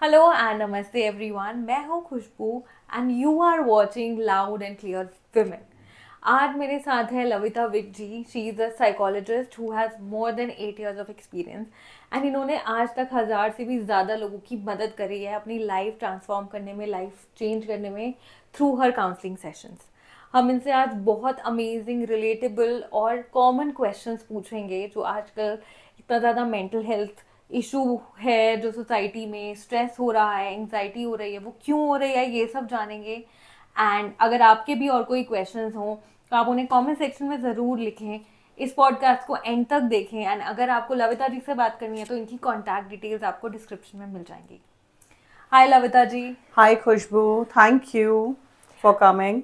Hello and नमस्ते everyone, मैं हूँ Khushboo and you are watching loud and clear women. आज मेरे साथ है Lavita Vik ji. She is a psychologist who has more than 8 years of experience and इन्होंने आज तक 1000 से भी ज़्यादा लोगों की मदद करी है अपनी लाइफ ट्रांसफॉर्म करने में, लाइफ चेंज करने में थ्रू हर काउंसलिंग सेशंस। हम इनसे आज बहुत अमेजिंग, रिलेटेबल और कॉमन क्वेश्चंस पूछेंगे जो आजकल इतना ज़्यादा मेंटल हेल्थ इशू है जो सोसाइटी में, स्ट्रेस हो रहा है, एंग्जाइटी हो रही है, वो क्यों हो रही है, ये सब जानेंगे। एंड अगर आपके भी और कोई क्वेश्चंस हों तो आप उन्हें कमेंट सेक्शन में ज़रूर लिखें। इस पॉडकास्ट को एंड तक देखें एंड अगर आपको लविता जी से बात करनी है तो इनकी कॉन्टैक्ट डिटेल्स आपको डिस्क्रिप्शन में मिल जाएंगी। हाय Lavita ji. Hi Khushbu, thank you for coming.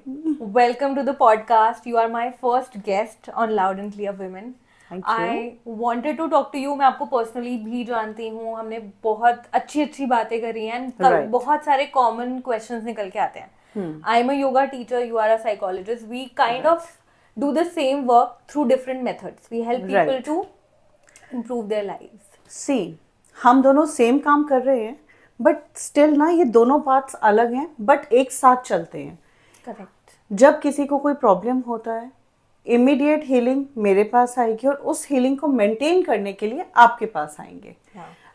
Welcome to the podcast. You are my first guest on loud and clear women. Thank you. I wanted to talk to you. मैं आपको personally भी जानती हूँ, हमने बहुत अच्छी अच्छी बातें करी हैं एंड Right. बहुत सारे कॉमन क्वेश्चंस निकल के आते हैं। I am a yoga teacher, you are a psychologist. We kind Right. Of do the same work through different methods. We help people Right. To improve their lives. See, हम दोनों same काम कर रहे हैं बट स्टिल ना ये दोनों parts अलग हैं बट एक साथ चलते हैं। करेक्ट। जब किसी को कोई प्रॉब्लम होता है इमीडिएट हीलिंग मेरे पास आएगी और उस हीलिंग को मेंटेन करने के लिए आपके पास आएंगे।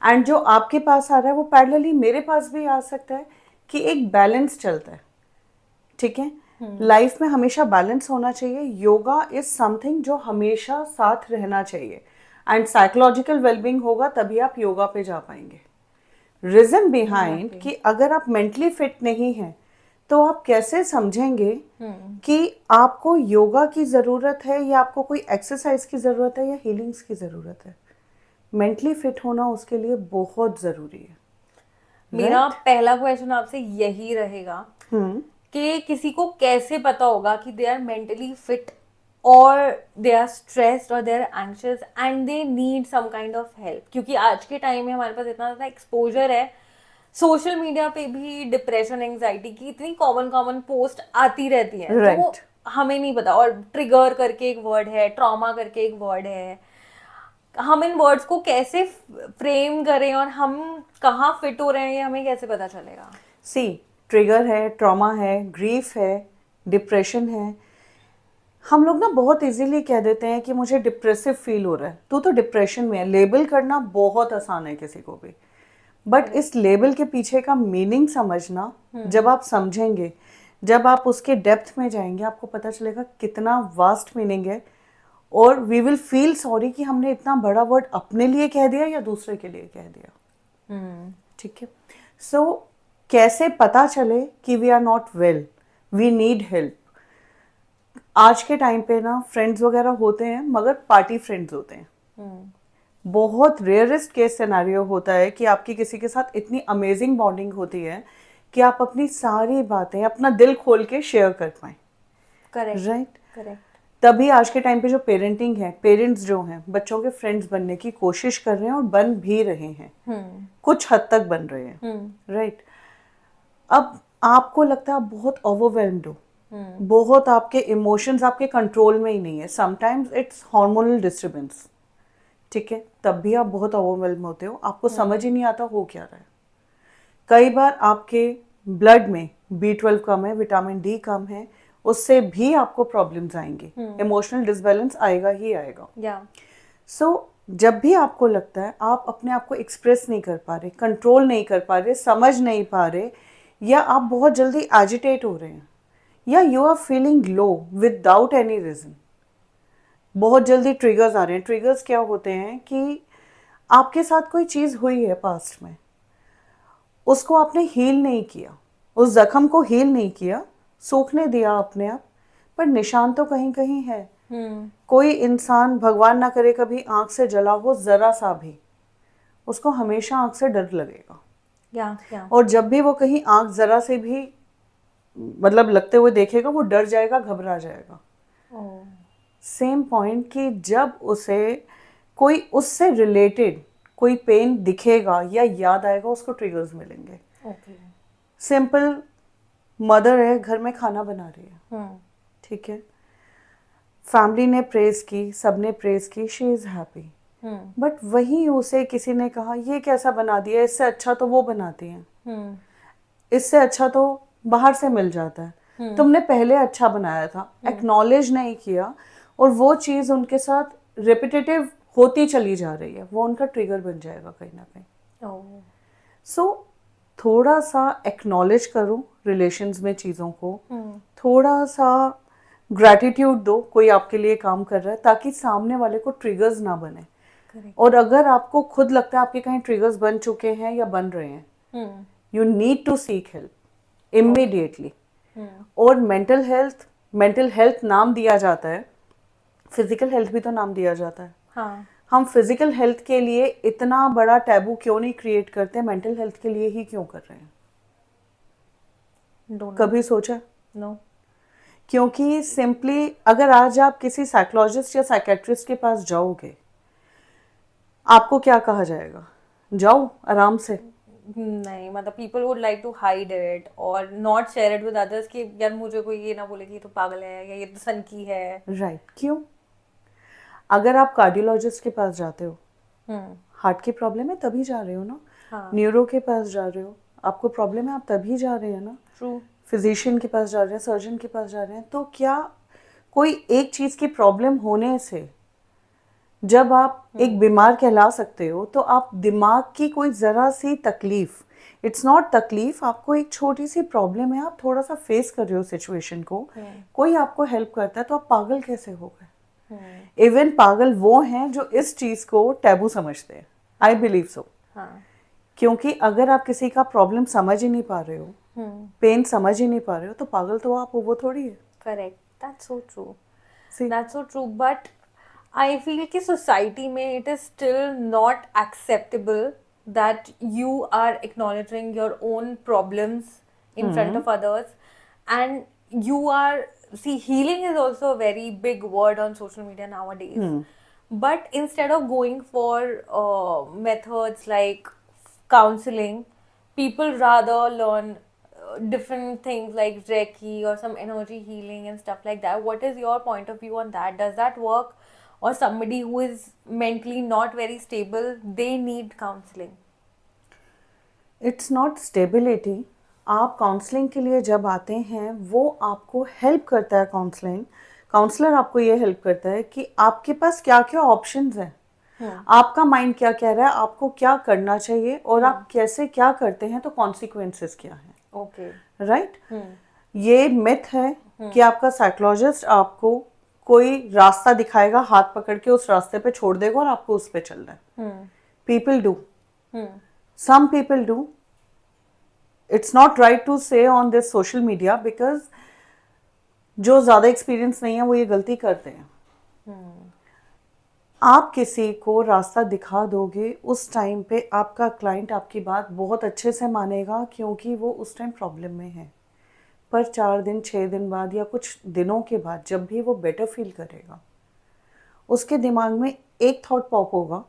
एंड जो आपके पास आ रहा है वो पैरेलली मेरे पास भी आ सकता है कि एक बैलेंस चलता है। ठीक है, लाइफ में हमेशा बैलेंस होना चाहिए। योगा इज समथिंग जो हमेशा साथ रहना चाहिए एंड साइकोलॉजिकल वेलबींग होगा तभी आप योगा पे जा पाएंगे। रीजन बिहाइंड कि अगर आप मेंटली फिट नहीं हैं तो आप कैसे समझेंगे कि आपको योगा की ज़रूरत है या आपको कोई एक्सरसाइज की ज़रूरत है या हीलिंग्स की ज़रूरत है। मेंटली फिट होना उसके लिए बहुत ज़रूरी है। मेरा पहला क्वेश्चन आपसे यही रहेगा हम्म कि किसी को कैसे पता होगा कि दे आर मेंटली फिट और दे आर स्ट्रेस्ड और they are anxious and they need some kind of help. क्योंकि आज के टाइम में हमारे पास इतना ज़्यादा एक्सपोजर है, सोशल मीडिया पे भी डिप्रेशन, एंग्जाइटी की इतनी कॉमन कॉमन पोस्ट आती रहती हैं। तो राइट। हमें नहीं पता। और ट्रिगर करके एक वर्ड है, ट्रॉमा करके एक वर्ड है। हम इन वर्ड्स को कैसे फ्रेम करें और हम कहाँ फिट हो रहे हैं ये हमें कैसे पता चलेगा? सी, ट्रिगर है, ट्रॉमा है, ग्रीफ है, डिप्रेशन है। हम लोग ना बहुत इजीली कह देते हैं कि मुझे डिप्रेसिव फील हो रहा है, तो डिप्रेशन में है। लेबल करना बहुत आसान है किसी को भी, बट इस लेबल के पीछे का मीनिंग समझना जब आप समझेंगे, जब आप उसके डेप्थ में जाएंगे, आपको पता चलेगा कितना वास्ट मीनिंग है। और वी विल फील सॉरी कि हमने इतना बड़ा वर्ड अपने लिए कह दिया या दूसरे के लिए कह दिया। ठीक है, सो कैसे पता चले कि we are not well, we need help. आज के टाइम पे ना फ्रेंड्स वगैरह होते हैं मगर पार्टी फ्रेंड्स होते हैं। बहुत रेयरेस्ट केस सिनेरियो होता है कि आपकी किसी के साथ इतनी अमेजिंग बॉन्डिंग होती है कि आप अपनी सारी बातें, अपना दिल खोल के शेयर कर पाए। Correct, right. करेक्ट। तभी आज के टाइम पे जो पेरेंटिंग है, पेरेंट्स जो हैं बच्चों के फ्रेंड्स बनने की कोशिश कर रहे हैं और बन भी रहे हैं, कुछ हद तक बन रहे हैं। राइट। अब आपको लगता है आप बहुत ओवरवेल्म्ड हो, बहुत आपके इमोशंस आपके कंट्रोल में ही नहीं है। Sometimes it's hormonal disturbance. ठीक है, तब भी आप बहुत ओवरवेल्म होते हो, आपको समझ ही नहीं आता हो क्या रहा है। कई बार आपके ब्लड में B12 कम है, विटामिन डी कम है, उससे भी आपको प्रॉब्लम्स आएंगी। इमोशनल डिसबैलेंस आएगा ही आएगा। सो जब भी आपको लगता है आप अपने आप को एक्सप्रेस नहीं कर पा रहे, कंट्रोल नहीं कर पा रहे, समझ नहीं पा रहे, या आप बहुत जल्दी एजिटेट हो रहे हैं, या you are feeling low without any reason, बहुत जल्दी ट्रिगर्स आ रहे हैं। ट्रिगर्स क्या होते हैं कि आपके साथ कोई चीज़ हुई है पास्ट में, उसको आपने हील नहीं किया, उस जख्म को हील नहीं किया, सूखने दिया अपने आप, पर निशान तो कहीं कहीं है। कोई इंसान, भगवान ना करे कभी आंख से जला हो जरा सा भी, उसको हमेशा आंख से डर लगेगा। और जब भी वो कहीं आंख जरा से भी मतलब लगते हुए देखेगा वो डर जाएगा, घबरा जाएगा। सेम पॉइंट कि जब उसे कोई उससे रिलेटेड कोई पेन दिखेगा या याद आएगा, उसको ट्रिगर्स मिलेंगे। सिंपल, मदर है, घर में खाना बना रही है, ठीक है, फैमिली ने प्रेज की, सबने प्रेज की, शी इज हैप्पी, बट वहीं उसे किसी ने कहा ये कैसा बना दिया, इससे अच्छा तो वो बनाती हैं। इससे अच्छा तो बाहर से मिल जाता है। तुमने पहले अच्छा बनाया था, एक्नॉलेज नहीं किया, और वो चीज उनके साथ रिपीटेटिव होती चली जा रही है, वो उनका ट्रिगर बन जाएगा कहीं ना कहीं। सो थोड़ा सा एक्नॉलेज करो रिलेशंस में चीज़ों को, थोड़ा सा ग्रैटिट्यूड दो कोई आपके लिए काम कर रहा है, ताकि सामने वाले को ट्रिगर्स ना बने। और अगर आपको खुद लगता है आपके कहीं ट्रिगर्स बन चुके हैं या बन रहे हैं, you need to seek help immediately. और मेंटल हेल्थ नाम दिया जाता है, फिजिकल हेल्थ भी तो नाम दिया जाता है। हम फिजिकल हेल्थ के लिए इतना बड़ा टैबू क्यों नहीं क्रिएट करते, मेंटल हेल्थ के लिए ही क्यों कर रहे हैं? कभी सोचा? नो। क्योंकि सिंपली अगर आज आप किसी साइकोलॉजिस्ट या साइकेट्रिस्ट के पास जाओगे, आपको क्या कहा जाएगा? जाओ आराम से। नहीं, मतलब people would like to hide it और not share it with others कि यार मुझे कोई ये ना बोले कि ये तो पागल है या ये तो सनकी है। राइट। क्यों? अगर आप कार्डियोलॉजिस्ट के पास जाते हो, हार्ट की प्रॉब्लम है तभी जा रहे हो ना। न्यूरो के पास जा रहे हो, आपको प्रॉब्लम है, आप तभी जा रहे हैं ना। ट्रू। फिजिशियन के पास जा रहे हैं, सर्जन के पास जा रहे हैं। तो क्या कोई एक चीज की प्रॉब्लम होने से जब आप एक बीमार कहला सकते हो, तो आप दिमाग की कोई जरा सी तकलीफ, इट्स नॉट तकलीफ, आपको एक छोटी सी प्रॉब्लम है, आप थोड़ा सा फेस कर रहे हो सिचुएशन को, कोई आपको हेल्प करता है, तो आप पागल कैसे हो गए? इवन पागल वो हैं जो इस चीज को टैबू समझते हैं। I believe so. क्योंकि अगर आप किसी का प्रॉब्लम समझ ही नहीं पा रहे हो, पेन समझ ही नहीं पा रहे हो, तो पागल तो आप हो, वो थोड़ी है। Correct, that's so true, that's so true. But I feel कि सोसाइटी में it is still not acceptable that you are acknowledging your own problems in front of others, and you are, see, healing is also a very big word on social media nowadays. But instead of going for methods like counseling, people rather learn different things like Reiki or some energy healing and stuff like that. What is your point of view on that? Does that work? Or somebody who is mentally not very stable, they need counseling? It's not stability. आप counselling के लिए जब आते हैं, वो आपको help करता है। काउंसलर आपको ये हेल्प करता है कि आपके पास क्या क्या ऑप्शंस हैं, आपका माइंड क्या कह रहा है, आपको क्या करना चाहिए, और आप कैसे क्या करते हैं, तो कॉन्सिक्वेंसेस क्या हैं। Okay, right. ये मिथ है कि आपका साइकोलॉजिस्ट आपको कोई रास्ता दिखाएगा, हाथ पकड़ के उस रास्ते पे छोड़ देगा और आपको उस पे चलना है। People do, some people do. It's not right to say on this social media because जो ज़्यादा एक्सपीरियंस नहीं है वो ये गलती करते हैं। आप किसी को रास्ता दिखा दोगे, उस टाइम पे आपका क्लाइंट आपकी बात बहुत अच्छे से मानेगा, क्योंकि वो उस टाइम प्रॉब्लम में है। पर 4 दिन 6 दिन बाद या कुछ दिनों के बाद जब भी वो बेटर फील करेगा, उसके दिमाग में एक थॉट पॉप होगा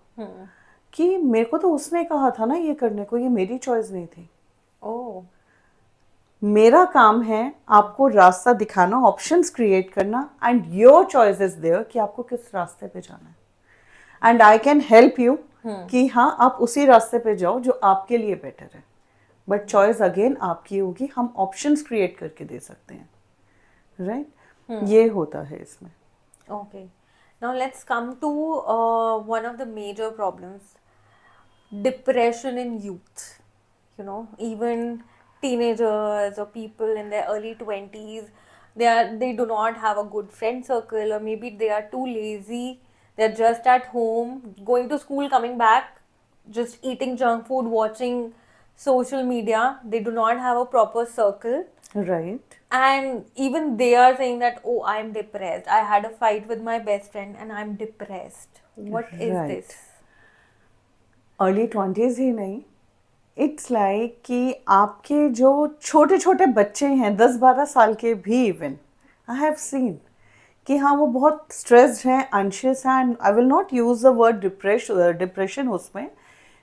कि मेरे को तो उसने कहा था ना ये करने को, ये मेरी चॉइस नहीं थी। ओह, मेरा काम है आपको रास्ता दिखाना, ऑप्शंस क्रिएट करना, and your choice is there कि आपको किस रास्ते पे जाना है। And I can help you कि हाँ आप उसी रास्ते पे जाओ जो आपके लिए बेटर है, बट चॉइस अगेन आपकी होगी। हम ऑप्शंस क्रिएट करके दे सकते हैं। राइट। ये होता है इसमें। okay. Now let's come to one of the major problems, depression in youth. You know, even teenagers or people in their early 20s, they do not have a good friend circle, or maybe they are too lazy. They're just at home, going to school, coming back, just eating junk food, watching social media. They do not have a proper circle. Right. And even they are saying that, oh, I'm depressed. I had a fight with my best friend and I'm depressed. What is Right. this? Early 20s ही नहीं, it's like कि आपके जो छोटे छोटे बच्चे हैं 10-12 साल के भी, इवन आई हैव सीन कि हाँ वो बहुत स्ट्रेस्ड हैं, anxious हैं, and I will not use the word depression उसमें,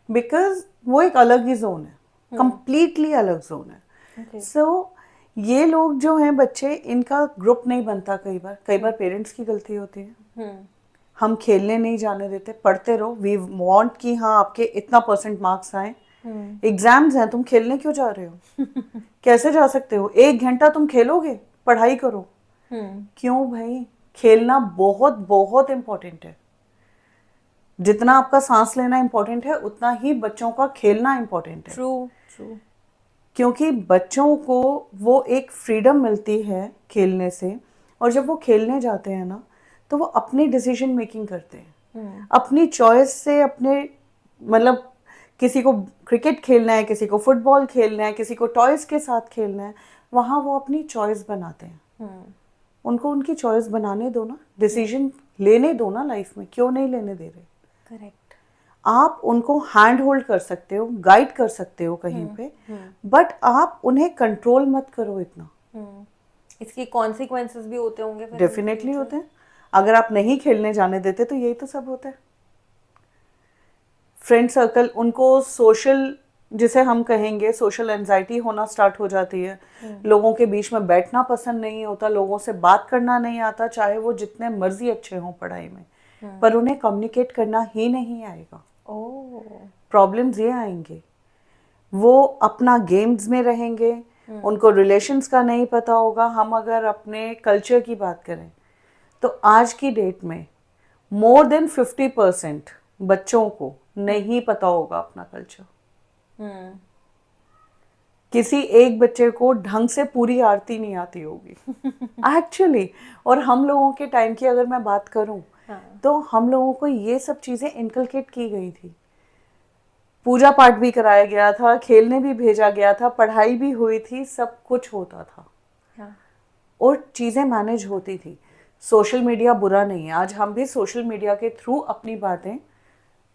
बिकॉज वो एक अलग ही जोन है, कंप्लीटली अलग जोन है। सो ये लोग जो हैं बच्चे, इनका ग्रुप नहीं बनता। कई बार पेरेंट्स की गलती होती है। हम खेलने नहीं जाने देते, पढ़ते रहो, वी वांट कि हाँ आपके इतना % मार्क्स आए, एग्जाम्स हैं, तुम खेलने क्यों जा रहे हो? कैसे जा सकते हो? 1 घंटा तुम खेलोगे, पढ़ाई करो। क्यों भाई? खेलना बहुत बहुत इम्पोर्टेंट है। जितना आपका सांस लेना इम्पोर्टेंट है, उतना ही बच्चों का खेलना इम्पोर्टेंट है। True true. क्योंकि बच्चों को वो एक फ्रीडम मिलती है खेलने से, और जब वो खेलने जाते हैं ना, तो वो अपनी डिसीजन मेकिंग करते हैं, अपनी चॉइस से। अपने मतलब किसी को क्रिकेट खेलना है, किसी को फुटबॉल खेलना है, किसी को टॉयज के साथ खेलना है, वहाँ वो अपनी चॉइस बनाते हैं। उनको उनकी चॉइस बनाने दो ना, डिसीजन लेने दो ना लाइफ में, क्यों नहीं लेने दे रहे? करेक्ट। आप उनको हैंड होल्ड कर सकते हो, गाइड कर सकते हो कहीं पे, बट आप उन्हें कंट्रोल मत करो इतना। इसके कॉन्सिक्वेंसेस भी होते होंगे फिर? डेफिनेटली होते हैं। अगर आप नहीं खेलने जाने देते तो यही तो सब होता है। फ्रेंड सर्कल, उनको सोशल, जिसे हम कहेंगे सोशल एंजाइटी होना स्टार्ट हो जाती है। लोगों के बीच में बैठना पसंद नहीं होता, लोगों से बात करना नहीं आता, चाहे वो जितने मर्जी अच्छे हों पढ़ाई में, पर उन्हें कम्युनिकेट करना ही नहीं आएगा। प्रॉब्लम्स ये आएंगे। वो अपना गेम्स में रहेंगे, उनको रिलेशंस का नहीं पता होगा। हम अगर अपने कल्चर की बात करें तो आज की डेट में मोर देन 50% बच्चों को नहीं पता होगा अपना कल्चर। किसी एक बच्चे को ढंग से पूरी आरती नहीं आती होगी एक्चुअली। और हम लोगों के टाइम की अगर मैं बात करूं, तो हम लोगों को ये सब चीजें इनकलकेट की गई थी। पूजा पाठ भी कराया गया था, खेलने भी भेजा गया था, पढ़ाई भी हुई थी, सब कुछ होता था और चीजें मैनेज होती थी। सोशल मीडिया बुरा नहीं है, आज हम भी सोशल मीडिया के थ्रू अपनी बातें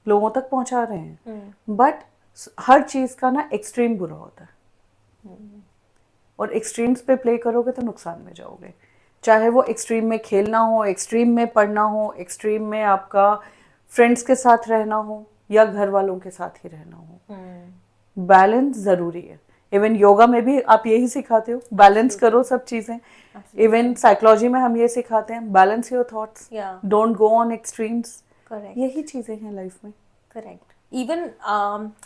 लोगों तक पहुंचा रहे हैं, बट हर चीज का ना एक्सट्रीम बुरा होता है, और एक्सट्रीम्स पे प्ले करोगे तो नुकसान में जाओगे। चाहे वो एक्सट्रीम में खेलना हो, एक्सट्रीम में पढ़ना हो, एक्सट्रीम में आपका फ्रेंड्स के साथ रहना हो, या घर वालों के साथ ही रहना हो। बैलेंस जरूरी है। इवन योगा में भी आप यही सिखाते हो, बैलेंस करो सब चीजें। इवन साइकोलॉजी में हम ये सिखाते हैं, balance your thoughts, don't go on extremes. यही चीजें हैं लाइफ में। Correct. Even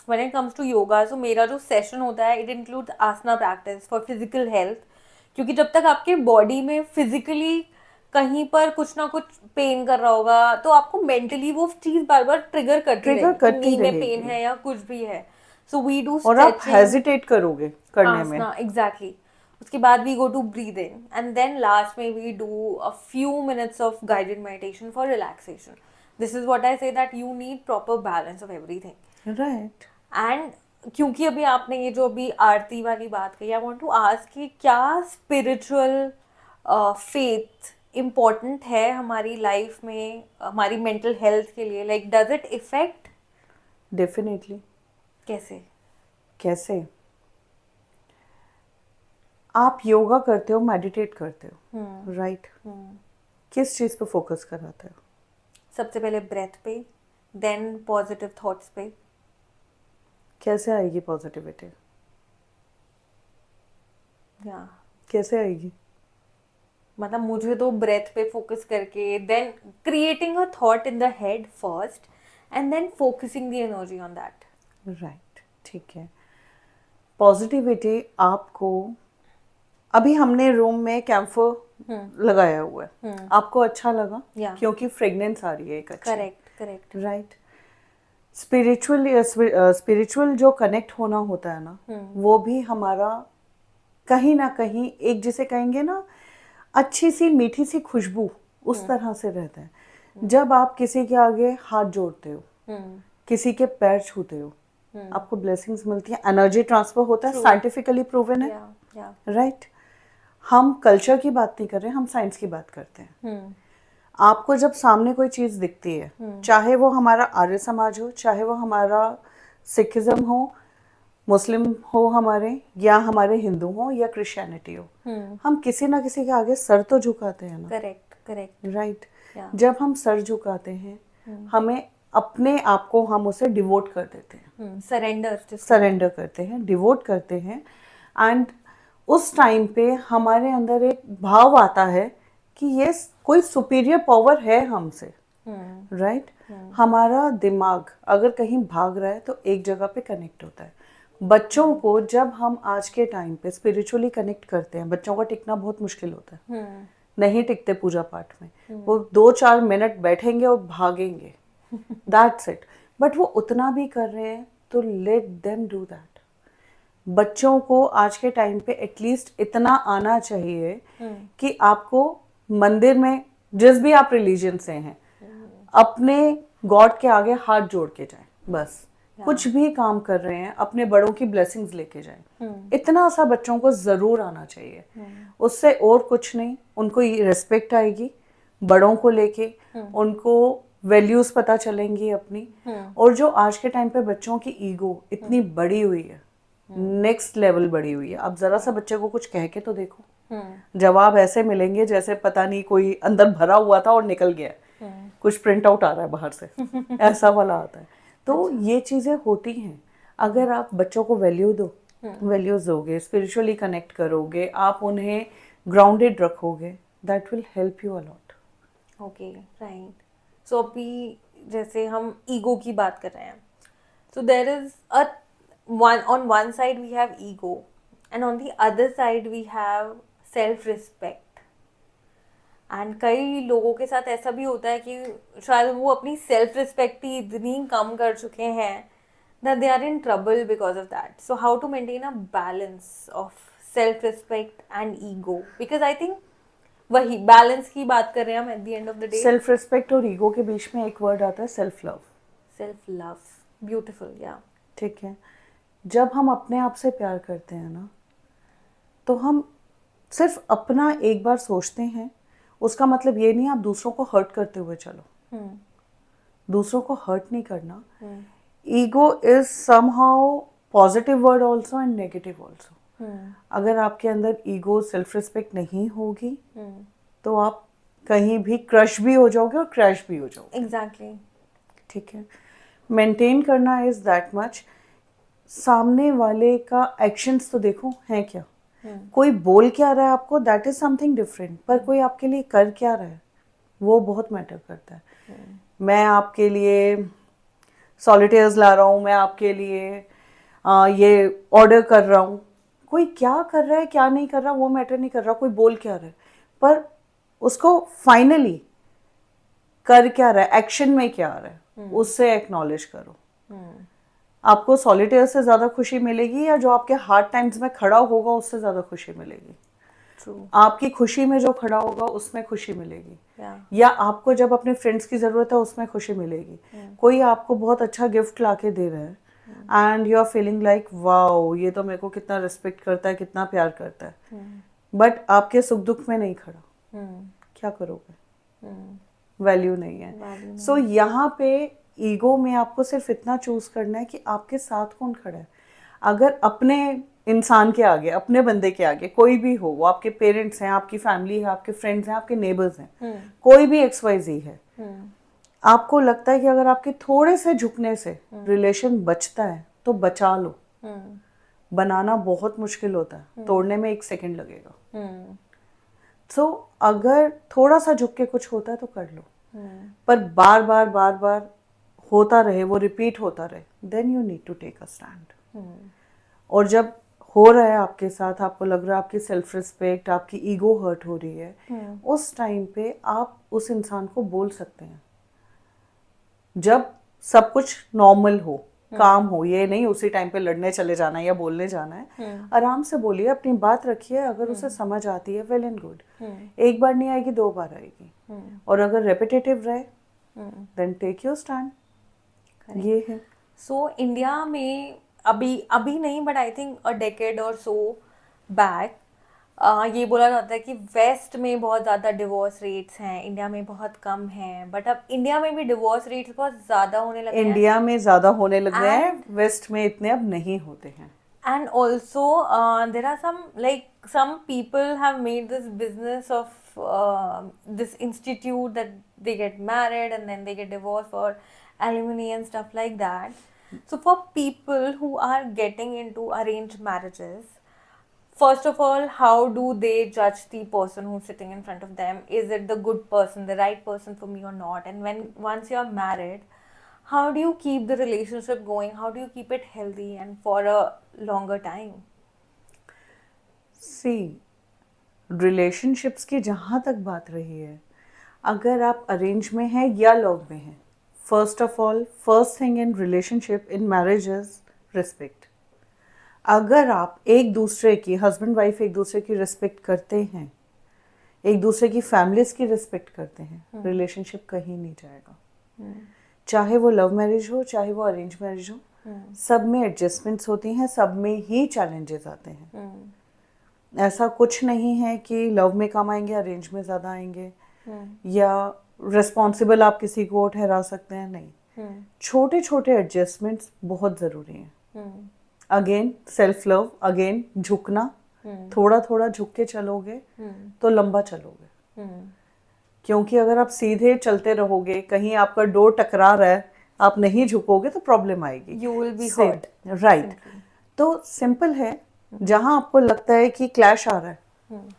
when it comes to yoga, so मेरा जो सेशन होता है, it includes asana practice for physical health. क्योंकि जब तक आपके बॉडी में फिजिकली कहीं पर कुछ ना कुछ पेन कर रहा होगा, तो आपको मेंटली वो चीज बार बार ट्रिगर करती रहेगी, नी में पेन है या कुछ भी है। सो वी डू और आप हेजिटेट करोगे करने में। एग्जैक्टली। उसके बाद we go to breathe in, and then last में we do a few minutes of guided meditation for relaxation. This is what I say, that you need proper balance of everything. Right. And क्योंकि अभी आपने ये जो अभी आरती वाली बात कही, I want to ask कि क्या spiritual faith important है हमारी लाइफ में, हमारी मेंटल हेल्थ के लिए? Like does it affect? Definitely. कैसे? आप योगा करते हो, मेडिटेट करते हो, राइट? किस चीज पे फोकस कराते हो? सबसे पहले ब्रेथ पे, देन पॉजिटिव थॉट्स पे। कैसे आएगी पॉजिटिविटी? कैसे आएगी? मतलब मुझे तो ब्रेथ पे फोकस करके, then creating a thought in the head first, and then focusing the energy on that. Right, ठीक है। पॉजिटिविटी आपको, अभी हमने रूम में कैम्फर लगाया हुआ है, आपको अच्छा लगा क्योंकि फ्रेगनेंस आ रही है एक अच्छी। करेक्ट। राइट। स्पिरिचुअल जो कनेक्ट होना होता है ना, वो भी हमारा कहीं ना कहीं एक, जिसे कहेंगे ना अच्छी सी मीठी सी खुशबू, उस तरह से रहता है। जब आप किसी के आगे हाथ जोड़ते हो, किसी के पैर छूते हो, आपको ब्लेसिंग्स मिलती है, एनर्जी ट्रांसफर होता है, साइंटिफिकली प्रूवन है। राइट। हम कल्चर की बात नहीं कर रहे, हम साइंस की बात करते हैं। आपको जब सामने कोई चीज दिखती है, चाहे वो हमारा आर्य समाज हो, चाहे वो हमारा सिखिज्म हो, मुस्लिम हो हमारे, या हमारे हिंदू हो, या क्रिश्चियनिटी हो, हम किसी ना किसी के आगे सर तो झुकाते हैं ना। करेक्ट। राइट। जब हम सर झुकाते हैं, हमें अपने आप को, हम उसे डिवोट कर देते हैं, सरेंडर करते हैं, डिवोट करते हैं। एंड उस टाइम पे हमारे अंदर एक भाव आता है कि ये कोई सुपीरियर पावर है हमसे। राइट हमारा दिमाग अगर कहीं भाग रहा है तो एक जगह पे कनेक्ट होता है। बच्चों को जब हम आज के टाइम पे स्पिरिचुअली कनेक्ट करते हैं, बच्चों का टिकना बहुत मुश्किल होता है, नहीं टिकते पूजा पाठ में, वो 2-4 मिनट बैठेंगे और भागेंगे, दैट्स इट। बट वो उतना भी कर रहे हैं तो लेट देम डू दैट। बच्चों को आज के टाइम पे एटलीस्ट इतना आना चाहिए कि आपको मंदिर में, जिस भी आप रिलीजन से हैं, अपने गॉड के आगे हाथ जोड़ के जाएं, बस कुछ भी काम कर रहे हैं अपने बड़ों की ब्लेसिंग्स लेके जाएं। इतना सा बच्चों को जरूर आना चाहिए, उससे और कुछ नहीं। उनको ये रिस्पेक्ट आएगी बड़ों को लेके, उनको वैल्यूज पता चलेंगी अपनी। और जो आज के टाइम पे बच्चों की ईगो इतनी बड़ी हुई है, नेक्स्ट लेवल बड़ी हुई है। अब जरा सा बच्चे को कुछ कह के तो देखो, जवाब ऐसे मिलेंगे जैसे पता नहीं कोई अंदर भरा हुआ था और निकल गया, कुछ प्रिंट आउट आ रहा है बाहर से, ऐसा वाला आता है। तो ये चीजें होती हैं। अगर आप बच्चों को वैल्यू दो, वैल्यूज दोगे, स्पिरिचुअली कनेक्ट करोगे, आप उन्हें ग्राउंडेड रखोगे, that will help you a lot. Okay, right. So अभी जैसे हम ईगो की बात कर रहे हैं, so there is a on one side we have ego and on the other side we have self respect. And कई लोगों के साथ ऐसा भी होता है कि शायद वो अपनी सेल्फ रिस्पेक्ट ही इतनी कम कर चुके हैं that they are in trouble because of that. So how to maintain a balance of self respect and ego? Because I think वही बैलेंस की बात कर रहे हैं हम at the end of the day. Self respect और ego के बीच में एक वर्ड आता है self love. Self love, beautiful, या ठीक है। जब हम अपने आप से प्यार करते हैं ना, तो हम सिर्फ अपना एक बार सोचते हैं, उसका मतलब ये नहीं आप दूसरों को हर्ट करते हुए चलो। दूसरों को हर्ट नहीं करना। Ego is somehow positive word also and negative also. अगर आपके अंदर ईगो, सेल्फ रिस्पेक्ट नहीं होगी तो आप कहीं भी क्रश भी हो जाओगे और क्रैश भी हो जाओगे। एग्जैक्टली, ठीक है। मेंटेन करना इज दैट मच। सामने वाले का एक्शंस तो देखो हैं क्या, कोई बोल क्या रहा है आपको, दैट इज समथिंग डिफरेंट, पर कोई आपके लिए कर क्या रहा है वो बहुत मैटर करता है। मैं आपके लिए सॉलिटेयर्स ला रहा हूँ, मैं आपके लिए ये ऑर्डर कर रहा हूँ, कोई क्या कर रहा है क्या नहीं कर रहा वो मैटर नहीं कर रहा, कोई बोल क्या रहा है, पर उसको फाइनली कर क्या रहा है, एक्शन में क्या आ रहा है, उससे एक्नॉलेज करो। आपको सॉलिटेयर से ज्यादा खुशी मिलेगी या जो आपके हार्ड टाइम्स में खड़ा होगा उससे ज्यादा खुशी मिलेगी? True. आपकी खुशी में जो खड़ा होगा उसमें खुशी मिलेगी, या आपको जब अपने फ्रेंड्स की जरूरत है उसमें खुशी मिलेगी। कोई आपको बहुत अच्छा गिफ्ट लाके दे रहा है and you are feeling like wow, ये तो मेरे को कितना रिस्पेक्ट करता है, कितना प्यार करता है, बट आपके सुख दुख में नहीं खड़ा, क्या करोगे? वैल्यू नहीं है। सो यहाँ पे ईगो में आपको सिर्फ इतना चूज करना है कि आपके साथ कौन खड़ा है। अगर अपने इंसान के आगे, अपने बंदे के आगे कोई भी हो, वो आपके पेरेंट्स हैं, आपकी फैमिली है, आपके फ्रेंड्स हैं, आपके नेबर्स हैं, कोई भी XYZ है, आपको लगता है कि अगर आपके थोड़े से झुकने से रिलेशन बचता है तो बचा लो। बनाना बहुत मुश्किल होता है, तोड़ने में 1 सेकंड लगेगा। सो अगर थोड़ा सा झुक के कुछ होता है तो कर लो, पर बार बार होता रहे, वो रिपीट होता रहे, then you need to take a stand. और जब हो रहा है आपके साथ, आपको लग रहा है आपकी सेल्फ रिस्पेक्ट, आपकी ईगो हर्ट हो रही है, उस टाइम पे आप उस इंसान को बोल सकते हैं। जब सब कुछ नॉर्मल हो, काम हो, ये नहीं उसी टाइम पे लड़ने चले जाना है या बोलने जाना है, आराम से बोलिए, अपनी बात रखिए। अगर उसे समझ आती है वेल एंड गुड, एक बार नहीं आएगी 2 बार आएगी, और अगर रेपिटेटिव रहे देन टेक योर स्टैंड। ये है। सो इंडिया में अभी नहीं, but I think a decade और सो बैक ये बोला जाता है कि वेस्ट में बहुत ज़्यादा डिवोर्स रेट्स हैं, इंडिया में बहुत कम हैं, बट अब इंडिया में भी डिवोर्स रेट्स बहुत ज़्यादा होने लगे हैं। इंडिया में ज़्यादा होने लग गए हैं, वेस्ट में इतने अब नहीं होते हैं। And also, there are some people have made this business of this institute that they get married and then they get divorced for alimony and stuff like that. So for people who are getting into arranged marriages, First of all, how do they judge the person who's sitting in front of them? Is it the good person, the right person for me or not? And when once you're married, how do you keep the relationship going? How do you keep it healthy and for a longer time? See relationships की जहाँ तक बात रही है, अगर आप arrange में हैं या लव में हैं, first of all first thing in relationship in marriage is respect. अगर आप एक दूसरे की हस्बैंड वाइफ एक दूसरे की रिस्पेक्ट करते हैं, एक दूसरे की फैमिलीज की रिस्पेक्ट करते हैं, रिलेशनशिप कहीं नहीं जाएगा. चाहे वो लव मैरिज हो, चाहे वो अरेंज मैरिज हो, सब में एडजस्टमेंट्स होती हैं, सब में ही चैलेंजेस आते हैं. ऐसा कुछ नहीं है कि लव में कम आएंगे, अरेंज में ज़्यादा आएंगे, या रिस्पॉन्सिबल आप किसी को ठहरा सकते हैं. नहीं, छोटे छोटे एडजस्टमेंट्स बहुत ज़रूरी हैं. अगेन सेल्फ लव, अगेन झुकना, थोड़ा थोड़ा झुक के चलोगे तो लंबा चलोगे. क्योंकि अगर आप सीधे चलते रहोगे, कहीं आपका डोर टकरा रहा है, आप नहीं झुकोगे तो प्रॉब्लम आएगी. You will be hurt. Right. तो सिंपल है, जहां आपको लगता है कि क्लैश आ रहा है,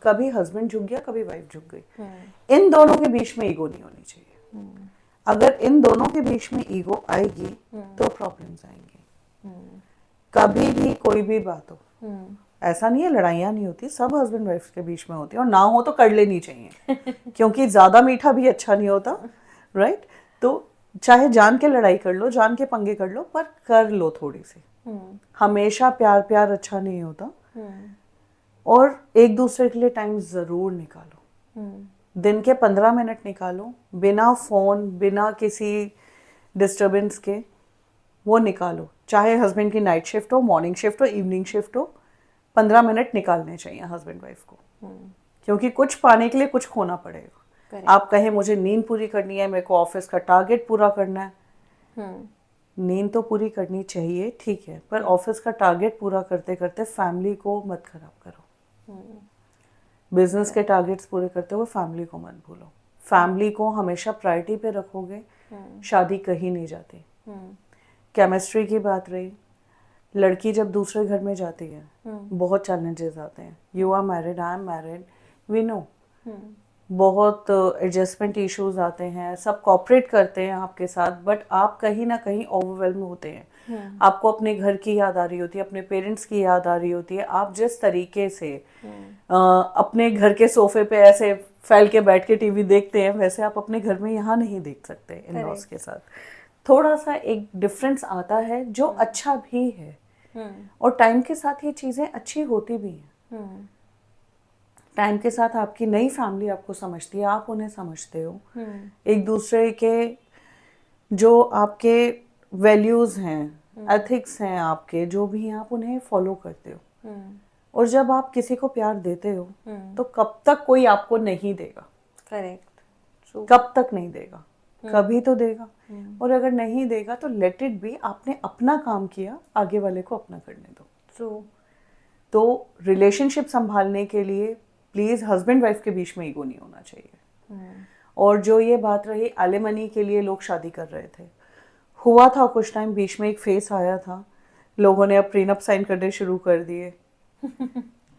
कभी हस्बैंड झुक गया, कभी वाइफ झुक गई, इन दोनों के बीच में ईगो नहीं होनी चाहिए. अगर इन दोनों के बीच में ईगो आएगी तो प्रॉब्लम्स आएंगी. कभी भी कोई भी बात हो, ऐसा नहीं है लड़ाइयाँ नहीं होती, सब हस्बैंड वाइफ के बीच में होती है, और ना हो तो कर लेनी चाहिए. क्योंकि ज़्यादा मीठा भी अच्छा नहीं होता. राइट. तो चाहे जान के लड़ाई कर लो, जान के पंगे कर लो, पर कर लो थोड़ी सी. हमेशा प्यार प्यार अच्छा नहीं होता. और एक दूसरे के लिए टाइम ज़रूर निकालो. दिन के 15 मिनट निकालो, बिना फ़ोन, बिना किसी डिस्टर्बेंस के, वो निकालो. चाहे हस्बैंड की नाइट शिफ्ट हो, मॉर्निंग शिफ्ट हो, इवनिंग शिफ्ट हो, 15 मिनट निकालने चाहिए हस्बैंड वाइफ को. क्योंकि कुछ पाने के लिए कुछ खोना पड़ेगा. आप कहें मुझे नींद पूरी करनी है, मेरे को ऑफिस का टारगेट पूरा करना है, नींद तो पूरी करनी चाहिए, ठीक है, पर ऑफिस का टारगेट पूरा करते करते फैमिली को मत खराब करो. बिजनेस के टारगेट्स पूरे करते हुए फैमिली को मत भूलो. फैमिली को हमेशा प्रायोरिटी पे रखोगे, शादी कहीं नहीं जाती. केमिस्ट्री की बात रही, लड़की जब दूसरे घर में जाती है, बहुत चैलेंजेस आते हैं. You are married, I am married, we know, बहुत एडजस्टमेंट इश्यूज आते हैं. सब कॉपरेट करते हैं आपके साथ, बट आप कहीं ना कहीं ओवरवेल्म होते हैं. आपको अपने घर की याद आ रही होती है, अपने पेरेंट्स की याद आ रही होती है. आप जिस तरीके से अपने घर के सोफे पे ऐसे फैल के बैठ के टीवी देखते हैं, वैसे आप अपने घर में यहाँ नहीं देख सकते इन लॉज के साथ. थोड़ा सा एक डिफरेंस आता है, जो अच्छा भी है. और टाइम के साथ ये चीज़ें अच्छी होती भी हैं. टाइम के साथ आपकी नई फैमिली आपको समझती है, आप उन्हें समझते हो. एक दूसरे के जो आपके वैल्यूज़ हैं, एथिक्स हैं आपके, जो भी हैं, आप उन्हें फॉलो करते हो. और जब आप किसी को प्यार देते हो तो कब तक कोई आपको नहीं देगा. करेक्ट. कब तक नहीं देगा, कभी तो देगा. और अगर नहीं देगा तो लेट इट बी. आपने अपना काम किया, आगे वाले को अपना करने दो. ट्रू. तो रिलेशनशिप संभालने के लिए प्लीज हस्बैंड वाइफ के बीच में ईगो नहीं होना चाहिए. और जो ये बात रही एलिमनी के लिए लोग शादी कर रहे थे, हुआ था कुछ टाइम बीच में एक फेस आया था, लोगों ने अब प्रीनअप साइन करने शुरू कर दिए.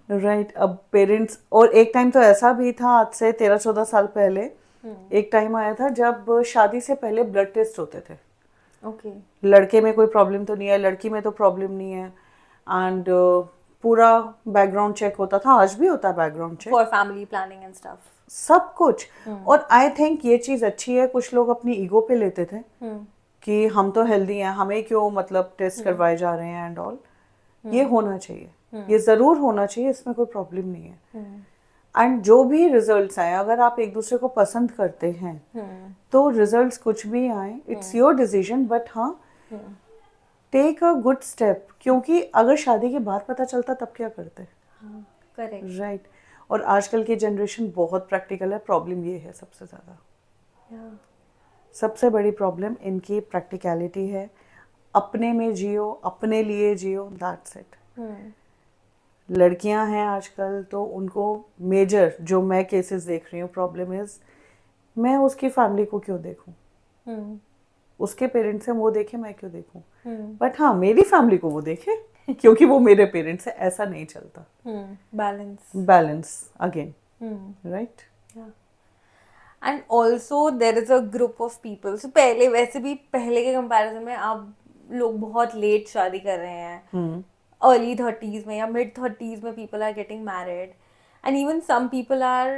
राइट. अब पेरेंट्स, और एक टाइम तो ऐसा भी था, आज से 13-14 साल पहले एक टाइम आया था जब शादी से पहले ब्लड टेस्ट होते थे. ओके. लड़के में कोई प्रॉब्लम तो नहीं है, लड़की में तो प्रॉब्लम नहीं है, एंड पूरा बैकग्राउंड चेक होता था. आज भी होता है background check for family planning and stuff, सब कुछ. और आई थिंक ये चीज़ अच्छी है. कुछ लोग अपनी ईगो पे लेते थे कि हम तो हेल्दी हैं, हमें क्यों मतलब टेस्ट करवाए जा रहे हैं एंड ऑल. ये होना चाहिए, ये ज़रूर होना चाहिए, इसमें कोई प्रॉब्लम नहीं है. एंड जो भी रिजल्ट्स आए, अगर आप एक दूसरे को पसंद करते हैं तो रिजल्ट्स कुछ भी आए, इट्स योर डिसीजन. बट हाँ, टेक अ गुड स्टेप. क्योंकि अगर शादी के बाद पता चलता तब क्या करते. करेक्ट. राइट. और आजकल की जनरेशन बहुत प्रैक्टिकल है. प्रॉब्लम ये है सबसे ज़्यादा, सबसे बड़ी प्रॉब्लम इनकी प्रैक्टिकलिटी है. अपने में जियो, अपने लिए जियो, दैट्स इट. लड़कियां हैं आजकल तो उनको मेजर जो मैं केसेस देख रही हूँ, प्रॉब्लम इज मैं उसकी फैमिली को क्यों देखूं, उसके पेरेंट्स हैं वो देखे, मैं क्यों देखूं. बट हाँ, मेरी फैमिली को वो देखे. क्योंकि वो मेरे पेरेंट्स है, ऐसा नहीं चलता. Balance again, right. And also there is a group of people. So पहले वैसे भी पहले के कंपैरिजन में अब लोग बहुत लेट शादी कर रहे हैं. अर्ली 30s में या मिड 30s में people are getting married, and even some people are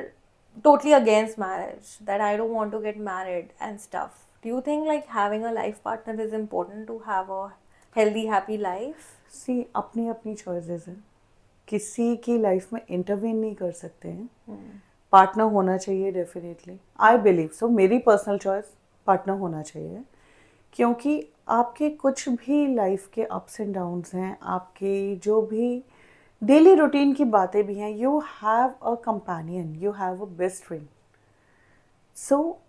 totally against marriage, that I don't want to get married and stuff. Do you think like having a life partner is important to have a healthy happy life? सी अपनी अपनी choices है, किसी की life में intervene नहीं कर सकते हैं. पार्टनर होना चाहिए डेफिनेटली, आई बिलीव सो. मेरी पर्सनल चॉइस पार्टनर होना चाहिए, क्योंकि आपके कुछ भी लाइफ के अप्स एंड डाउन्स हैं, आपके जो भी डेली रूटीन की बातें भी हैं, you have a companion, you have a best friend. So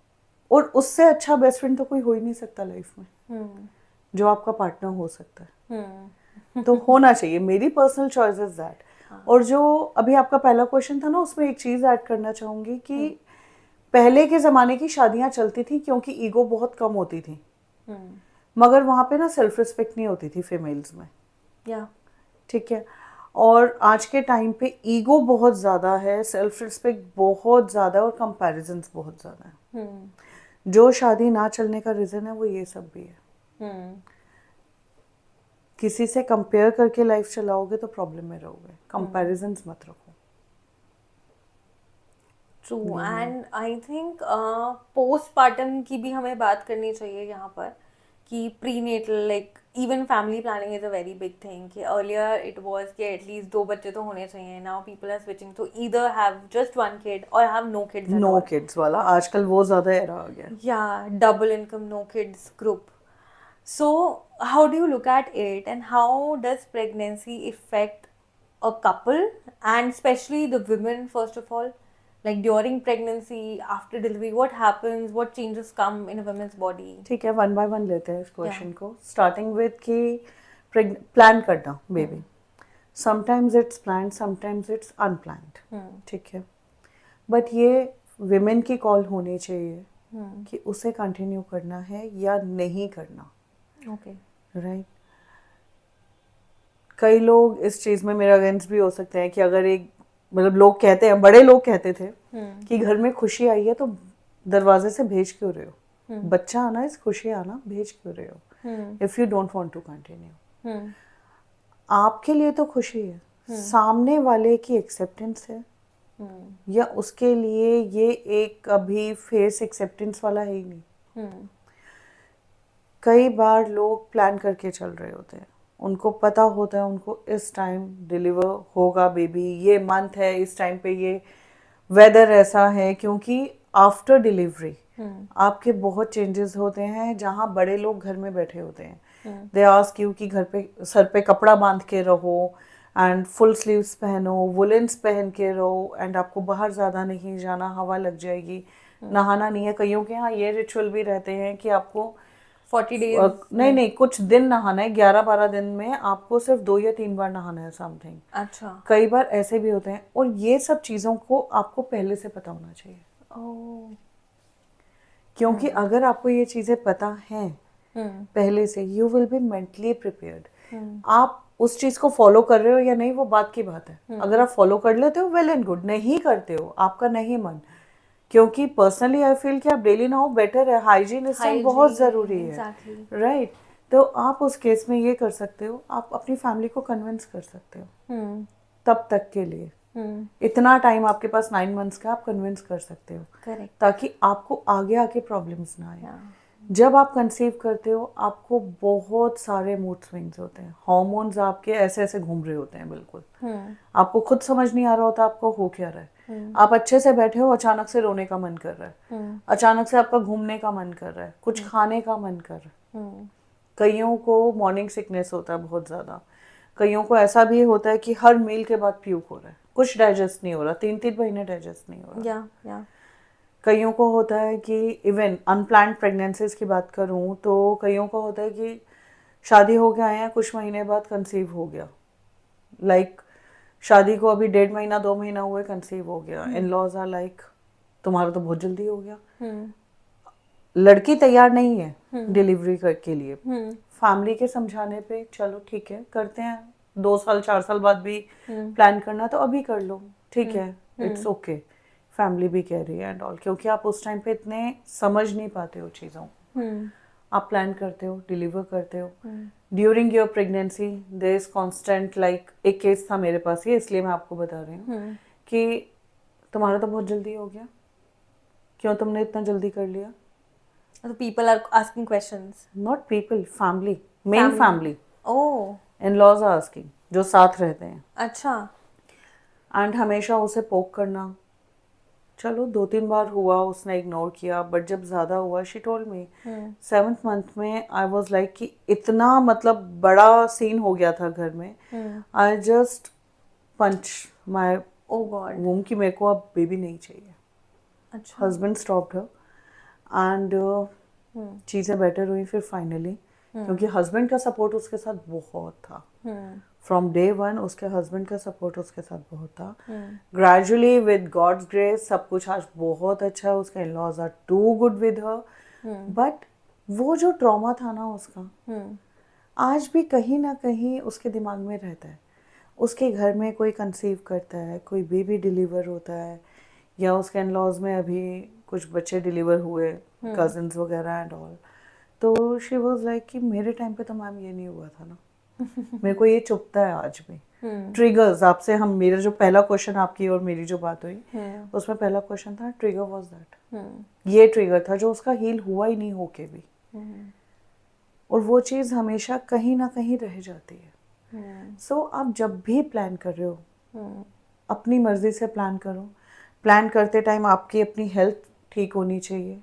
और उससे अच्छा बेस्ट फ्रेंड तो कोई हो ही नहीं सकता लाइफ में, जो आपका पार्टनर हो सकता है. तो होना चाहिए. मेरी पर्सनल चॉइस इज दैट. और जो अभी आपका पहला क्वेश्चन था ना, उसमें एक चीज ऐड करना चाहूंगी कि पहले के जमाने की शादियां चलती थी क्योंकि ईगो बहुत कम होती थी, मगर वहां पे ना सेल्फ रिस्पेक्ट नहीं होती थी फीमेल्स में. ठीक है. और आज के टाइम पे ईगो बहुत ज़्यादा है, सेल्फ रिस्पेक्ट बहुत ज़्यादा है और कंपैरिजंस बहुत ज़्यादा है. जो शादी ना चलने का रीज़न है वो ये सब भी है. किसी से कंपेयर करके लाइफ चलाओगे तो प्रॉब्लम में रहोगे. कंपैरिजंस मत रखो. True. And I think postpartum की भी हमें बात करनी चाहिए यहाँ पर, कि prenatal like even family planning is a very big thing. कि अर्लियर इट वाज कि एटलीस्ट 2 बच्चे तो होने चाहिए. Now people are switching to either have just 1 kid और have no kids. No kids वाला आजकल वो ज़्यादा एरा आ गया. या double income no kids group. So how do you look at it, and how does pregnancy affect a couple, and especially the women first of all, like during pregnancy, after delivery, what happens, what changes come in a woman's body? ठीक है, 1 by 1 लेते हैं इस question को. Starting with कि plan करना baby. Sometimes it's planned, sometimes it's unplanned. ठीक है. बट ये विमेन की कॉल होनी चाहिए कि उसे कंटिन्यू करना है या नहीं करना. Okay. राइट. कई लोग इस चीज में मेरे अगेंस्ट भी हो सकते हैं कि अगर एक मतलब लोग कहते हैं, बड़े लोग कहते थे कि घर में खुशी आई है तो दरवाजे से भेज क्यों रहे हो, बच्चा आना इस खुशी आना, भेज क्यों रहे हो if you don't want to continue. आपके लिए तो खुशी है, सामने वाले की एक्सेप्टेंस है या उसके लिए ये एक अभी फेस एक्सेप्टेंस वाला है ही नहीं. कई बार लोग प्लान करके चल रहे होते हैं, उनको पता होता है उनको इस टाइम डिलीवर होगा बेबी, ये मंथ है, इस टाइम पे ये वेदर ऐसा है. क्योंकि आफ्टर डिलीवरी आपके बहुत चेंजेस होते हैं. जहाँ बड़े लोग घर में बैठे होते हैं, दे आस्क यू कि घर पे सर पे कपड़ा बांध के रहो एंड फुल स्लीव्स पहनो, वुलेंस पहन के रहो, एंड आपको बाहर ज़्यादा नहीं जाना, हवा लग जाएगी. नहाना नहीं है. कईयों के यहाँ ये रिचुअल भी रहते हैं कि आपको 40 days नहीं कुछ दिन नहाना है, 11-12 दिन में आपको सिर्फ 2 या 3 बार नहाना है समथिंग. अच्छा. कई बार ऐसे भी होते हैं. और ये सब चीज़ों को आपको पहले से पता होना चाहिए. क्योंकि अगर आपको ये चीज़ें पता हैं पहले से, you will be mentally prepared. आप उस चीज़ को फॉलो कर रहे हो या नहीं वो बात की बात है. अगर आप फॉलो कर लेते हो वेल एंड गुड, नहीं करते हो आपका नहीं मन. क्योंकि पर्सनली आई फील कि आप डेली ना हो बेटर है. हाइजीन इस टाइम बहुत ज़रूरी है. राइट. तो आप उस केस में ये कर सकते हो, आप अपनी फैमिली को कन्विंस कर सकते हो तब तक के लिए. इतना टाइम आपके पास 9 months का, आप कन्विंस कर सकते हो. Correct. ताकि आपको आगे आके प्रॉब्लम्स ना आए. जब आप कंसीव करते हो आपको बहुत सारे मूड स्विंग्स होते हैं, हार्मोन्स आपके ऐसे ऐसे घूम रहे होते हैं बिल्कुल. आपको खुद समझ नहीं आ रहा होता आपको हो क्या रहा है. आप अच्छे से बैठे हो, अचानक से रोने का मन कर रहा है, अचानक से आपका घूमने का मन कर रहा है, कुछ खाने का मन कर रहा है. कईयों को मॉर्निंग सिकनेस होता है बहुत ज़्यादा. कईयों को ऐसा भी होता है कि हर मील के बाद प्यूक हो रहा है, कुछ डाइजेस्ट नहीं हो रहा, 3-3 महीने डाइजेस्ट नहीं हो रहा. कईयों को होता है कि इवन अनप्लान्ड प्रेगनेंसीज की बात करूं तो कईयों को होता है कि शादी हो के आए हैं, कुछ महीने बाद कंसीव हो गया. लाइक शादी को अभी 1.5 महीना 2 महीना हुए कंसीव हो गया. इन लॉज आर लाइक तुम्हारा तो बहुत जल्दी हो गया. लड़की तैयार नहीं है डिलीवरी के लिए. फैमिली के समझाने पे चलो ठीक है करते हैं, 2 साल 4 साल बाद भी प्लान करना तो अभी कर लो, ठीक है, इट्स ओके, फैमिली भी कह रही है एंड ऑल, क्योंकि आप उस टाइम पे इतने समझ नहीं पाते हो चीज़ों को। आप प्लान करते हो, डिलीवर करते हो। During your pregnancy there is constant, like एक केस था मेरे पास, ये इसलिए मैं आपको बता रही हूँ कि तुम्हारा तो बहुत जल्दी हो गया, क्यों तुमने इतना जल्दी कर लिया? So people are asking questions. Not people, family, main family, Oh, in-laws are asking, जो साथ रहते हैं। अच्छा. एंड हमेशा उसे पोक करना। चलो 2-3 बार हुआ, उसने इग्नोर किया, बट जब ज़्यादा हुआ she told me 7th month में आई वाज लाइक कि इतना मतलब बड़ा सीन हो गया था घर में। I just punch my Oh God. Womb कि मेरे को अब बेबी नहीं चाहिए। अच्छा. हस्बैंड स्टॉप्ड हर एंड चीज़ें बेटर हुई फिर फाइनली, क्योंकि हस्बैंड का सपोर्ट उसके साथ बहुत था। फ्रॉम डे वन उसके हस्बैंड का सपोर्ट उसके साथ बहुत था। ग्रेजुअली विद गॉड्स ग्रेस सब कुछ आज बहुत अच्छा है, उसके in-laws are too good with her, but वो जो ट्रॉमा था ना उसका, आज भी कहीं ना कहीं उसके दिमाग में रहता है। उसके घर में कोई कंसीव करता है, कोई बेबी डिलीवर होता है, या उसके इन-लॉज में अभी कुछ बच्चे डिलीवर हुए, कजिन्स वगैरह एंड ऑल, तो शी वाज लाइक कि मेरे टाइम पे तो मैम ये नहीं हुआ था ना। मेरे को ये चुभता है आज भी। ट्रिगर्स आपसे, हम, मेरा जो पहला क्वेश्चन आपकी और मेरी जो बात हुई उसमें पहला क्वेश्चन था ट्रिगर वाज दैट, ये ट्रिगर था जो उसका हील हुआ ही नहीं होके भी, और वो चीज़ हमेशा कहीं ना कहीं रह जाती है। सो आप जब भी प्लान कर रहे हो अपनी मर्जी से प्लान करो। प्लान करते टाइम आपकी अपनी हेल्थ ठीक होनी चाहिए,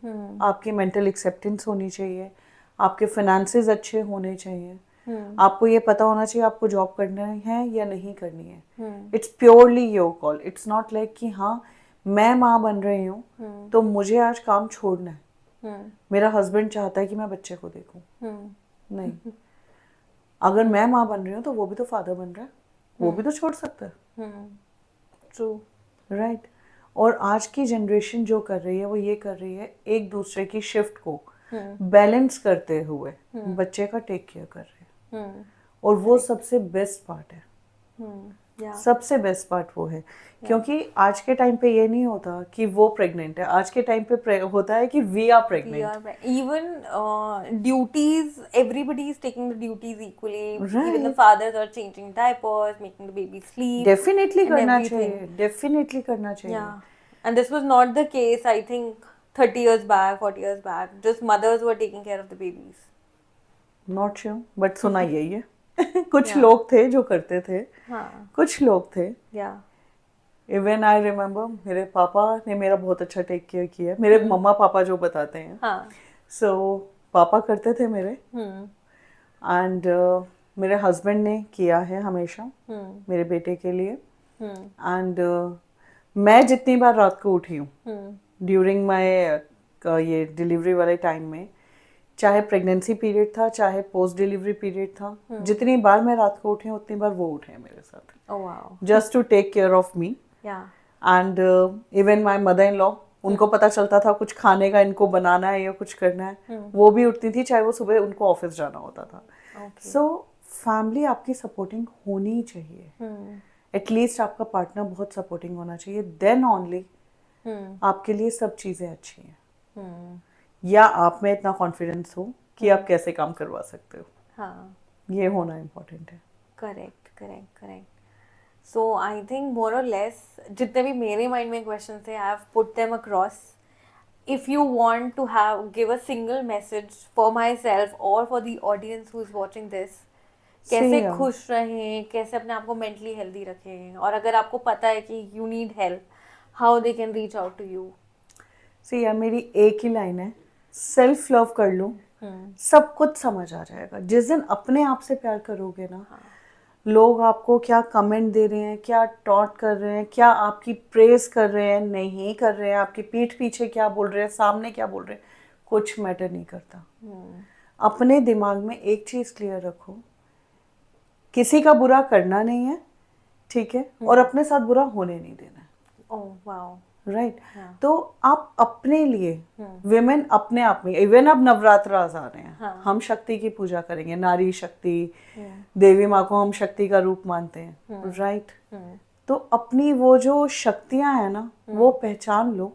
आपकी मेंटल एक्सेप्टेंस होनी चाहिए, आपके फाइनेंसेस अच्छे होने चाहिए, आपको ये पता होना चाहिए आपको जॉब करना है या नहीं करनी है। It's purely your call. It's not like कि हाँ मैं माँ बन रही हूँ तो मुझे आज काम छोड़ना है, मेरा हस्बैंड चाहता है कि मैं बच्चे को देखूं। नहीं, अगर मैं माँ बन रही हूँ तो वो भी तो फादर बन रहा है, वो भी तो छोड़ सकता है। True. राइट। और आज की जनरेशन जो कर रही है वो ये कर रही है, एक दूसरे की शिफ्ट को बैलेंस करते हुए बच्चे का टेक केयर कर रहे हैं, और वो सबसे बेस्ट पार्ट है। Yeah. सबसे बेस्ट पार्ट वो है, क्योंकि आज के टाइम पे ये नहीं होता कि वो प्रेग्नेंट है, आज के टाइम पे होता है कि we are pregnant. Even duties, everybody is taking the duties equally. Even the Right. fathers are changing diapers, making the baby sleep. Definitely and करना everything. चाहिए, डेफिनेटली करना चाहिए। Yeah. And this was not the case, I think, 30 years back, 40 years back. Just mothers were taking care of the babies. Not sure, but सुना यही है। कुछ Yeah. लोग थे जो करते थे, हाँ. कुछ लोग थे। Yeah. इवन आई रिमेम्बर मेरे पापा ने मेरा बहुत अच्छा टेक केयर किया है, मेरे मम्मा पापा जो बताते हैं। हाँ. सो पापा करते थे मेरे, Hmm. एंड मेरे हस्बैंड ने किया है हमेशा मेरे बेटे के लिए। एंड मैं जितनी बार रात को उठी हूँ ड्यूरिंग माय ये डिलीवरी वाले टाइम में, चाहे प्रेगनेंसी पीरियड था चाहे पोस्ट डिलीवरी पीरियड था, जितनी बार मैं रात को उठी हूँ उतनी बार वो उठे हैं मेरे साथ, Oh wow. Just to take care of me. Yeah. And even my mother-in-law, उनको पता चलता था कुछ खाने का इनको बनाना है या कुछ करना है, वो भी उठती थी चाहे वो सुबह उनको ऑफिस जाना होता था। Okay. सो फैमिली आपकी सपोर्टिंग होनी चाहिए, एटलीस्ट आपका पार्टनर बहुत सपोर्टिंग होना चाहिए, देन ओनली आपके लिए सब चीज़ें अच्छी हैं, या आप में इतना कॉन्फिडेंस हो कि आप कैसे काम करवा सकते हो। हाँ. ये होना इम्पोर्टेंट है। Correct, correct, correct. So I think more or less जितने भी मेरे माइंड में क्वेश्चन थे, I have put them across. If you want to have give a single message for myself or for the audience who is watching this, कैसे Same. खुश रहें, कैसे अपने आप को मेंटली हेल्दी रखें, और अगर आपको पता है कि you need help, how they can reach out to you. सी यार मेरी एक ही लाइन है, सेल्फ लव कर लो, सब कुछ समझ आ जाएगा। जिस दिन अपने आप से प्यार करोगे ना, लोग आपको क्या कमेंट दे रहे हैं, क्या टॉन्ट कर रहे हैं, क्या आपकी प्रेज कर रहे हैं, नहीं कर रहे हैं, आपकी पीठ पीछे क्या बोल रहे हैं, सामने क्या बोल रहे हैं, कुछ मैटर नहीं करता। अपने दिमाग में एक चीज़ क्लियर रखो, किसी का बुरा करना नहीं है, ठीक है, और अपने साथ बुरा होने नहीं देना है। Oh wow. राइट तो आप अपने लिए विमेन अपने आप में, इवन अब नवरात्र आ रहे हैं, हम शक्ति की पूजा करेंगे, नारी शक्ति, देवी माँ को हम शक्ति का रूप मानते हैं, राइट तो अपनी वो जो शक्तियां हैं ना वो पहचान लो,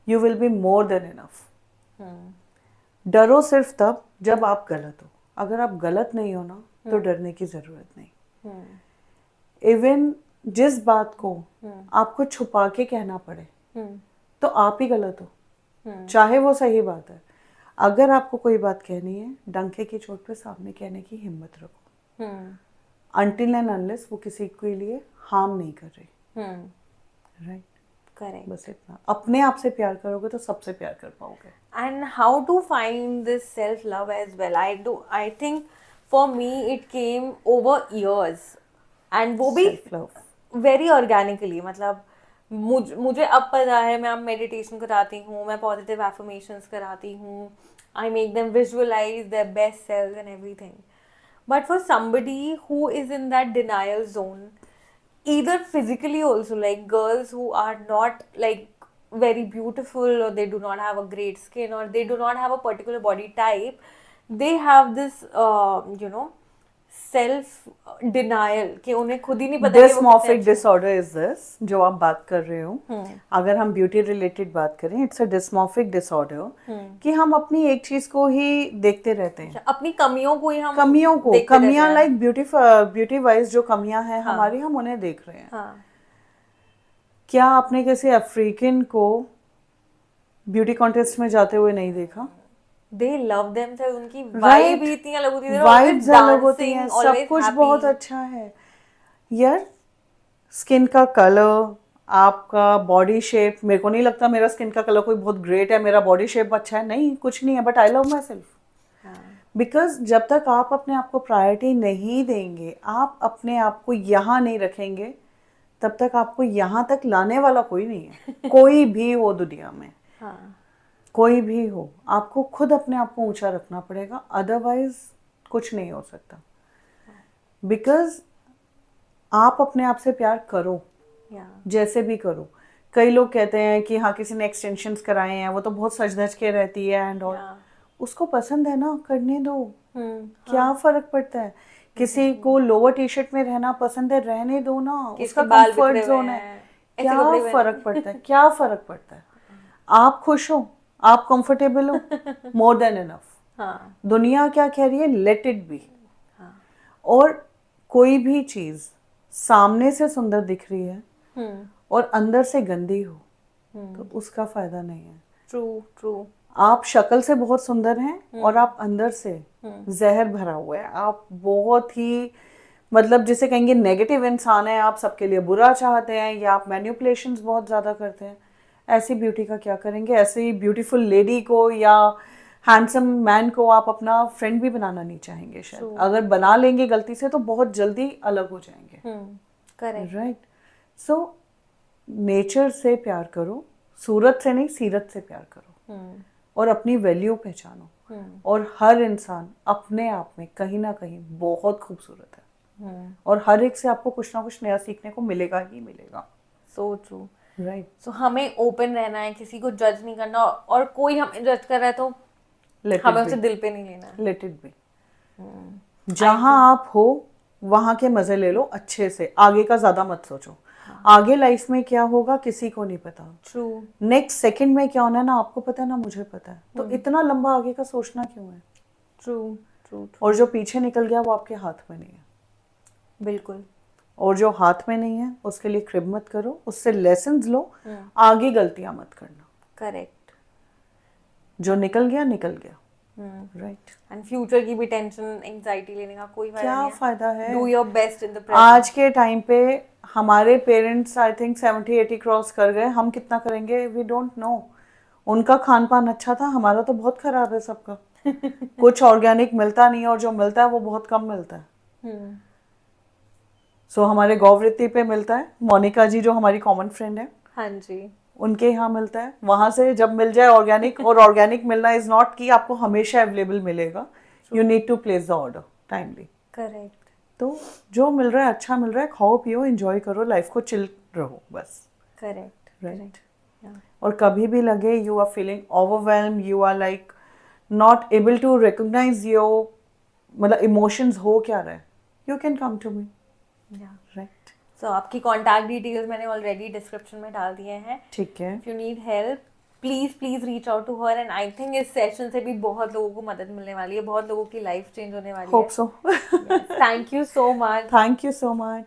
you will be more than enough. डरो सिर्फ तब जब आप गलत हो, अगर आप गलत नहीं हो ना तो डरने की जरूरत नहीं। इवन जिस बात को आपको छुपा के कहना पड़े तो आप ही गलत हो, चाहे वो सही बात है। अगर आपको कोई बात कहनी है, डंके की चोट पे सामने कहने की हिम्मत रखो, अनटिल एंड अनलेस वो किसी के लिए हार्म नहीं कर रही, राइट करेक्ट। बस इतना। अपने आप से प्यार करोगे तो सबसे प्यार कर पाओगे। And how to find this self love as well? I think for me it came over years, and वो भी Self love. very organically, मतलब मुझे अब पता है, मैं अब मेडिटेशन कराती हूँ, मैं पॉजिटिव एफर्मेशंस कराती हूँ, I make them visualise their best self and everything, but for somebody who is in that denial zone, either physically also, like girls who are not like very beautiful, or they do not have a great skin, or they do not have a particular body type, they have this self denial कि उन्हें खुद ही नहीं पता कि वो कितने dysmorphic अच्छे हैं। डिसऑर्डर इज दिस जो आप बात कर रहे हो। अगर हम ब्यूटी रिलेटेड बात करें, इट्स अ डिस्मॉर्फिक डिसऑर्डर कि हम अपनी एक चीज को ही देखते रहते हैं, अपनी कमियों को ही हम कमियों को, देखते रहते कमियां हैं। लाइक ब्यूटी वाइज जो कमियां हैं हमारी, हम उन्हें देख रहे हैं। हाँ, क्या आपने किसी अफ्रीकन को ब्यूटी कॉन्टेस्ट में जाते हुए नहीं देखा? they love themselves, उनकी Right. वाइब ही इतनी अलग होती है, वाइब्स अलग होती हैं, सब कुछ बहुत अच्छा है यार। स्किन का कलर, आपका बॉडी शेप, मेरे को नहीं लगता मेरा स्किन का कलर कोई बहुत ग्रेट है, मेरा बॉडी शेप अच्छा है, नहीं कुछ नहीं है, but I love my self. Because जब तक आप अपने आप को प्रायोरिटी नहीं देंगे, आप अपने आप को यहाँ नहीं रखेंगे, तब तक आपको यहाँ तक लाने वाला कोई नहीं है। कोई भी हो दुनिया में, कोई भी हो, आपको खुद अपने आप को ऊंचा रखना पड़ेगा, अदरवाइज कुछ नहीं हो सकता। बिकॉज आप अपने आप से प्यार करो, जैसे भी करो। कई लोग कहते हैं कि हाँ किसी ने एक्सटेंशंस कराए हैं, वो तो बहुत सज धज के रहती है एंड ऑल, उसको पसंद है ना, करने दो, क्या फर्क पड़ता है। किसी को लोअर टी शर्ट में रहना पसंद है, रहने दो ना, उसका कंफर्ट जोन है, क्या फर्क पड़ता है, क्या फर्क पड़ता है। आप खुश हो, आप कंफर्टेबल हो, मोर देन इनफ। दुनिया क्या कह रही है, लेट इट बी। और कोई भी चीज सामने से सुंदर दिख रही है और अंदर से गंदी हो तो उसका फायदा नहीं है। ट्रू। आप शक्ल से बहुत सुंदर हैं और आप अंदर से जहर भरा हुआ है, आप बहुत ही मतलब जिसे कहेंगे नेगेटिव इंसान है, आप सबके लिए बुरा चाहते हैं, या आप मैनिपुलेशंस बहुत ज़्यादा करते हैं। ऐसी ब्यूटी का क्या करेंगे? ऐसी ब्यूटीफुल लेडी को या हैंडसम मैन को आप अपना फ्रेंड भी बनाना नहीं चाहेंगे शायद। अगर बना लेंगे गलती से तो बहुत जल्दी अलग हो जाएंगे। Correct, right. सो नेचर से प्यार करो, सूरत से नहीं सीरत से प्यार करो, और अपनी वैल्यू पहचानो। और हर इंसान अपने आप में कहीं ना कहीं बहुत खूबसूरत है, और हर एक से आपको कुछ ना कुछ नया सीखने को मिलेगा ही मिलेगा। So true. राइट। सो हमें ओपन रहना है, किसी को जज नहीं करना, और कोई हमें जज कर रहा है तो हमें उसे दिल पे नहीं लेना है। Let it be. जहां आप हो वहां के मजे ले लो अच्छे से, आगे का ज्यादा मत सोचो। आगे लाइफ में क्या होगा किसी को नहीं पता। ट्रू। नेक्स्ट सेकंड में क्या होना है ना आपको पता है ना मुझे पता है, तो इतना लंबा आगे का सोचना क्यों है? ट्रू। और जो पीछे निकल गया वो आपके हाथ में नहीं है। बिल्कुल। और जो हाथ में नहीं है उसके लिए क्रिब मत करो, उससे लेसन्स लो, आगे गलतियां मत करना। करेक्ट। जो निकल गया निकल गया। राइट। एंड फ्यूचर की भी टेंशन एंजाइटी लेने का कोई फायदा नहीं है। क्या फायदा है? Do your best in the present. आज के टाइम पे हमारे पेरेंट्स आई थिंक 70-80 क्रॉस कर गए, हम कितना करेंगे वी डोंट नो। उनका खान पान अच्छा था, हमारा तो बहुत खराब है सबका। कुछ ऑर्गेनिक मिलता नहीं है, और जो मिलता है वो बहुत कम मिलता है। सो हमारे गौवृत्ति पे मिलता है, मोनिका जी जो हमारी कॉमन फ्रेंड है, हाँ जी, उनके यहाँ मिलता है, वहां से जब मिल जाए ऑर्गेनिक। और ऑर्गेनिक मिलना इज नॉट कि आपको हमेशा अवेलेबल मिलेगा, you need to place the order timely. Correct. तो जो मिल रहा है अच्छा मिल रहा है, खाओ पियो एंजॉय करो, लाइफ को चिल रहो बस। करेक्ट। राइट। और कभी भी लगे you are feeling overwhelm, you are like not able to recognise your मतलब इमोशंस हो क्या रहा है, you can come to me, right? So आपकी कॉन्टैक्ट डिटेल्स मैंने ऑलरेडी डिस्क्रिप्शन में डाल दिए हैं. ठीक है. If you need help please reach out to her. And I think इस सेशन से भी बहुत लोगों को मदद मिलने वाली है, बहुत लोगों की लाइफ चेंज होने वाली होप है. So. Thank you so much. Thank you so much.